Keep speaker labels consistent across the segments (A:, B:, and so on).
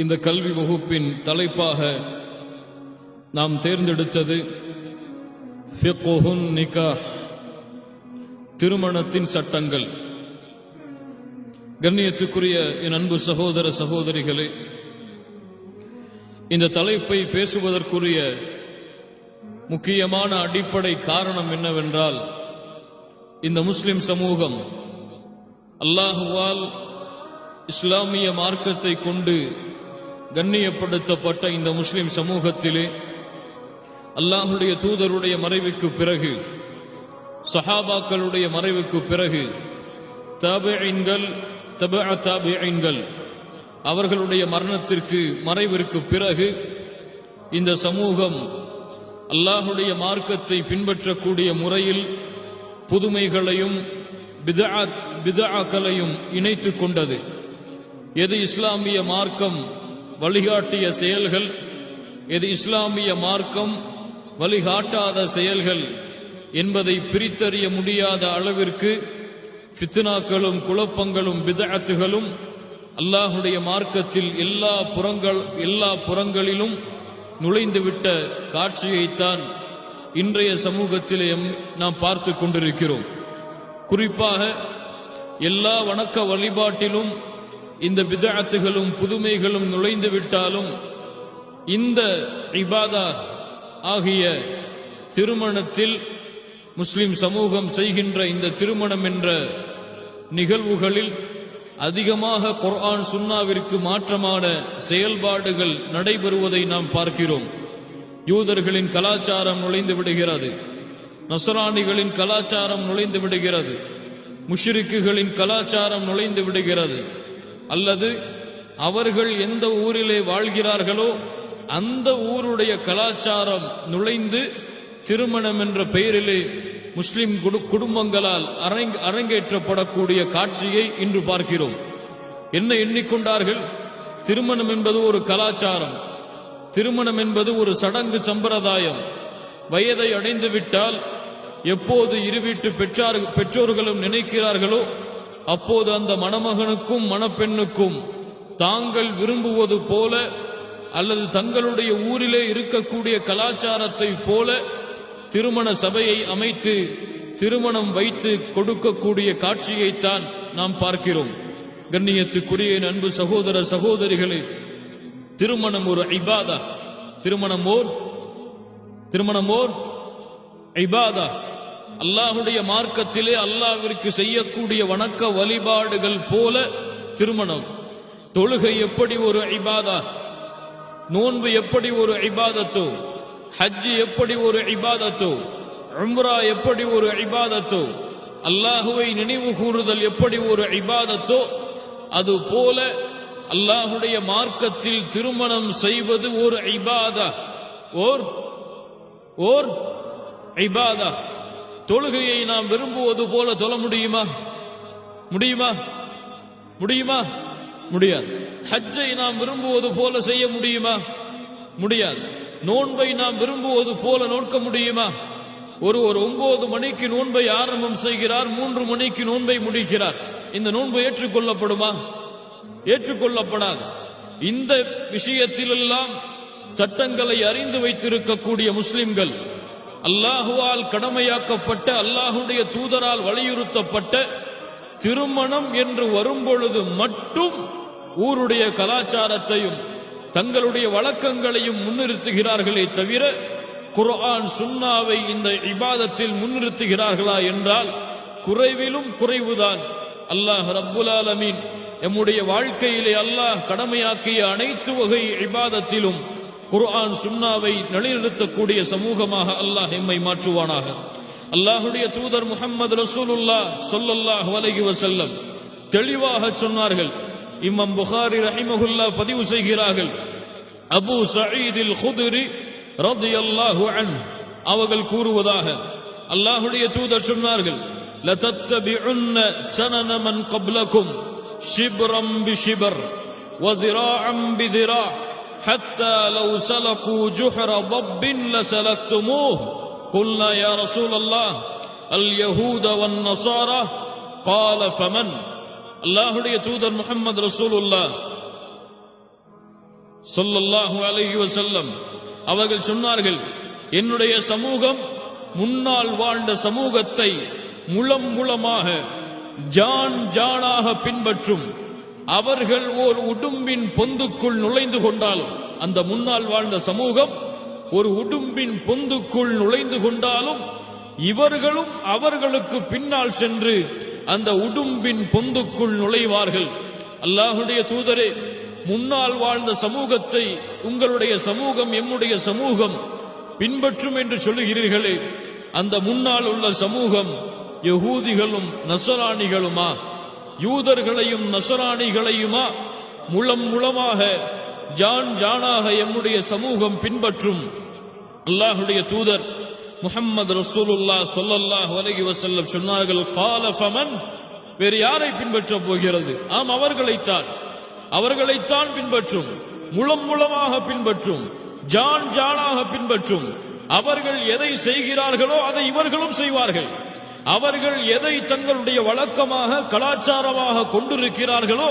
A: இந்த கல்வி வகுப்பின் தலைப்பாக நாம் தேர்ந்தெடுத்தது ஃபிக்ஹுன் நிகாஹ், திருமணத்தின் சட்டங்கள். கண்ணியத்துக்குரிய என் அன்பு சகோதர சகோதரிகளே, இந்த தலைப்பை பேசுவதற்குரிய முக்கியமான அடிப்படை காரணம் என்னவென்றால், இந்த முஸ்லிம் சமூகம் அல்லாஹுவால் இஸ்லாமிய மார்க்கத்தை கொண்டு கண்ணியப்படுத்தப்பட்ட இந்த முஸ்லிம் சமூகத்திலே அல்லாஹுடைய தூதருடைய மறைவுக்கு பிறகு, சஹாபாக்களுடைய மறைவுக்கு பிறகு, தாபிஈன்கள், தபஅ தாபிஈன்கள் அவர்களுடைய மரணத்திற்கு மறைவிற்கு பிறகு இந்த சமூகம் அல்லாஹுடைய மார்க்கத்தை பின்பற்றக்கூடிய முறையில் புதுமைகளையும் பித்ஆக்களையும் இணைத்துக் கொண்டது. எது இஸ்லாமிய மார்க்கம் வழிகாட்டிய செயல்கள், எது இஸ்லாமிய மார்க்கம் வழிகாட்டாத செயல்கள் என்பதை பிரித்தறிய முடியாத அளவிற்கு ஃபித்னாக்களும் குழப்பங்களும் பித்அத்துகளும் அல்லாஹுடைய மார்க்கத்தில் எல்லா புறங்களிலும் நுழைந்துவிட்ட காட்சியைத்தான் இன்றைய சமூகத்திலே நாம் பார்த்து கொண்டிருக்கிறோம். குறிப்பாக எல்லா வணக்க வழிபாட்டிலும் இந்த பித்அத்துகளும் புதுமைகளும் நுழைந்து விட்டாலும், இந்த இபாதா ஆகிய திருமணத்தில் முஸ்லிம் சமூகம் செய்கின்ற இந்த திருமணம் என்ற நிகழ்வுகளில் அதிகமாக குர்ஆன் சுன்னாவிற்கு மாற்றமான செயல்பாடுகள் நடைபெறுவதை நாம் பார்க்கிறோம். யூதர்களின் கலாச்சாரம் நுழைந்து விடுகிறது, நஸ்ரானிகளின் கலாச்சாரம் நுழைந்து விடுகிறது, முஷ்ரிக்குகளின் கலாச்சாரம் நுழைந்து விடுகிறது, அல்லது அவர்கள் எந்த ஊரிலே வாழ்கிறார்களோ அந்த ஊருடைய கலாச்சாரம் நுழைந்து திருமணம் என்ற பெயரிலே முஸ்லிம் குடும்பங்களால் அரங்கேற்றப்படக்கூடிய காட்சியை இன்று பார்க்கிறோம். என்ன எண்ணிக்கொண்டார்கள்? திருமணம் என்பது ஒரு கலாச்சாரம், திருமணம் என்பது ஒரு சடங்கு சம்பிரதாயம். வயதை அடைந்து விட்டால் எப்போது இருவீட்டு பெற்றோர்களும் நினைக்கிறார்களோ அப்போது அந்த மணமகனுக்கும் மணப்பெண்ணுக்கும் தாங்கள் விரும்புவது போல அல்லது தங்களுடைய ஊரிலே இருக்கக்கூடிய கலாச்சாரத்தை போல திருமண சபையை அமைத்து திருமணம் வைத்து கொடுக்கக்கூடிய காட்சியைத்தான் நாம் பார்க்கிறோம். கண்ணியத்துக்குரிய அன்பு சகோதர சகோதரிகளே, திருமணம் ஒரு இபாதா, திருமணம் ஓர் இபாதா. அல்லாஹுடைய மார்க்கத்திலே அல்லாஹ்விற்கு செய்யக்கூடிய வணக்க வழிபாடுகள் போல திருமணம். தொழுகை எப்படி ஒரு இபாதா, நோன்பு எப்படி ஒரு இபாதத்தோ, ஹஜ் எப்படி ஒரு இபாதத்தோ, உம்ரா எப்படி ஒரு இபாதத்தோ, அல்லாஹுவை நினைவு கூறுதல் எப்படி ஒரு இபாதத்தோ, அது போல அல்லாஹுடைய மார்க்கத்தில் திருமணம் செய்வது ஒரு இபாதா, ஓர் இபாதா. தொழுகையை நாம் விரும்புவது போல தொழ முடியுமா? முடியாது. ஹஜ்ஜை நாம் விரும்புவது போல செய்ய முடியுமா? முடியாது. நோன்பை நாம் விரும்புவது போல நோக்க முடியுமா? ஒரு 9 மணிக்கு நோன்பை ஆரம்பம் செய்கிறார், 3 மணிக்கு நோன்பை முடிக்கிறார். இந்த நோன்பு ஏற்றுக்கொள்ளப்படுமா? ஏற்றுக்கொள்ளப்படாது. இந்த விஷயத்திலெல்லாம் சட்டங்களை அறிந்து வைத்திருக்கக்கூடிய முஸ்லிம்கள், அல்லாஹுவால் கடமையாக்கப்பட்ட, அல்லாஹுடைய தூதரால் வலியுறுத்தப்பட்ட திருமணம் என்று வரும்பொழுது மட்டும் ஊருடைய கலாச்சாரத்தையும் தங்களுடைய வழக்கங்களையும் முன்னிறுத்துகிறார்களே தவிர குர்ஆன் சுன்னாவை இந்த இபாதத்தில் முன்னிறுத்துகிறார்களா என்றால் குறைவிலும் குறைவுதான். அல்லாஹ் ரப்புல் ஆலமீன் நம்முடைய வாழ்க்கையிலே அல்லாஹ் கடமையாக்கிய அனைத்து வகை இபாதத்திலும் குர்ஆன் சுன்னாவை நிலைநிறுத்தக்கூடிய சமூகமாக அல்லாஹ் எம்மை மாற்றுவானாக. அல்லாஹுடைய தூதர் முஹம்மது ரசூலுல்லாஹ் ஸல்லல்லாஹு அலைஹி வஸல்லம் தெளிவாக சொன்னார்கள். இமாம் புகாரி ரஹிமஹுல்லாஹ் பதிவு செய்கிறார்கள், அபூ சயீத் அல் குத்ரி ரலியல்லாஹு அன்ஹு அவர்கள் கூறுவதாக, அல்லாஹுடைய தூதர் சொன்னார்கள், லதத்தபிஉன்ன ஸனன மன் கப்லகும் ஷிப்ரம் பிஷிப்ர் வதிராஅம் பிதிரா حتى لو سلكوا جحر ضب لسلكتموه قلنا يا رسول الله اليهود والنصارى قال فمن. அல்லாஹுடைய தூதர் முஹம்மது ரசூலுல்லாஹ் ஸல்லல்லாஹு அலைஹி வஸல்லம் அவர்கள் சொன்னார்கள், என்னுடைய சமூகம் முன்னால் வாழ்ந்த சமூகத்தை முலம் முலமாக ஜான் ஜானாக பின்பற்றும். அவர்கள் ஓர் உடும்பின் பொந்துக்குள் நுழைந்து கொண்டாலும், அந்த முன்னால் வாழ்ந்த சமூகம் ஒரு உடும்பின் பொந்துக்குள் நுழைந்து கொண்டாலும் இவர்களும் அவர்களுக்கு பின்னால் சென்று அந்த உடும்பின் பொந்துக்குள் நுழைவார்கள். அல்லாஹ்வுடைய தூதரே, முன்னால் வாழ்ந்த சமூகத்தை உங்களுடைய சமூகம் எம்முடைய சமூகம் பின்பற்றும் என்று சொல்லுகிறீர்களே, அந்த முன்னால் உள்ள சமூகம் யகூதிகளும் நசராணிகளுமா, யூதர்களையும் நசராணிகளையுமா முலம் முலமாக ஜான் ஜானாக எம்முடைய சமூகம் பின்பற்றும்? அல்லாஹ்வுடைய தூதர் முஹம்மது ரசூலுல்லாஹ் ஸல்லல்லாஹு அலைஹி வஸல்லம் சொன்னார்கள், கால ஃபமன், வேறு யாரை பின்பற்ற போகிறது? ஆம், அவர்களைத்தான் பின்பற்றும், முலம் முலமாக பின்பற்றும், ஜான் ஜானாக பின்பற்றும். அவர்கள் எதை செய்கிறார்களோ அதை இவர்களும் செய்வார்கள். அவர்கள் எதை தங்களுடைய வழக்கமாக கலாச்சாரமாக கொண்டிருக்கிறார்களோ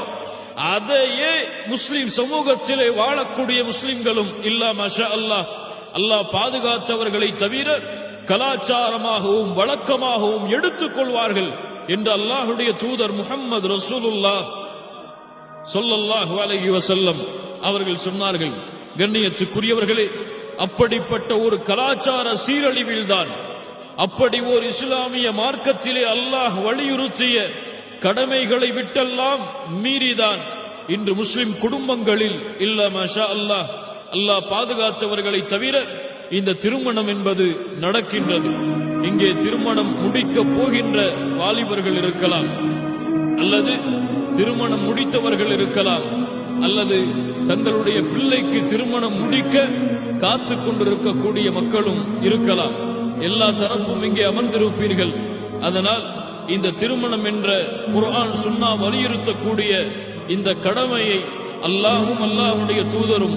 A: அதையே முஸ்லிம் சமூகத்திலே வாழக்கூடிய முஸ்லிம்களும் இல்லா மாஷா அல்லாஹ், அல்லாஹ் பாதுகாத்தவர்களை தவிர கலாச்சாரமாகவும் வழக்கமாகவும் எடுத்துக் கொள்வார்கள் என்று அல்லாஹ்வுடைய தூதர் முஹம்மது ரசூலுல்லாஹ் ஸல்லல்லாஹு அலைஹி வஸல்லம் அவர்கள் சொன்னார்கள். கண்ணியத்துக்குரியவர்களே, அப்படிப்பட்ட ஒரு கலாச்சார சீரழிவில்தான், அப்படி ஒரு இஸ்லாமிய மார்க்கத்திலே அல்லாஹ் வலியுறுத்திய கடமைகளை விட்டெல்லாம் மீறிதான் இன்று முஸ்லிம் குடும்பங்களில் இல்ல மாஷா அல்லாஹ், அல்லாஹ் பாதுகாத்தவர்களை தவிர இந்த திருமணம் என்பது நடக்கின்றது. இங்கே திருமணம் முடிக்க போகின்ற வாலிபர்கள் இருக்கலாம், அல்லது திருமணம் முடித்தவர்கள் இருக்கலாம், அல்லது தங்களுடைய பிள்ளைக்கு திருமணம் முடிக்க காத்து கொண்டிருக்கக்கூடிய மக்களும் இருக்கலாம். எல்லா தரப்பும் இங்கே அமர்ந்திருப்பீர்கள். அதனால் இந்த திருமணம் என்ற குர்ஆன் சுன்னா வலியுறுத்தக்கூடிய இந்த கடமையை அல்லாஹும் அல்லாஹ்வுடைய தூதரும்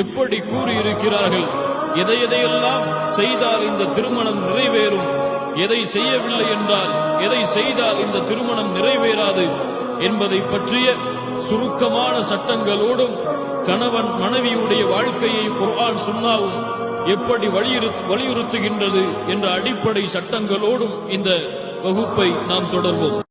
A: எப்படி கூறியிருக்கிறார்கள், எதையெல்லாம் செய்தால் இந்த திருமணம் நிறைவேறும், எதை செய்யவில்லை என்றால் எதை செய்தால் இந்த திருமணம் நிறைவேறாது என்பதை பற்றிய சுருக்கமான சட்டங்களோடும் கணவன் மனைவியுடைய வாழ்க்கையை குர்ஆன் சுன்னாவும் எப்படி வலியுறுத்துகின்றது என்ற அடிப்படை சட்டங்களோடும் இந்த வகுப்பை நாம் தொடர்வோம்.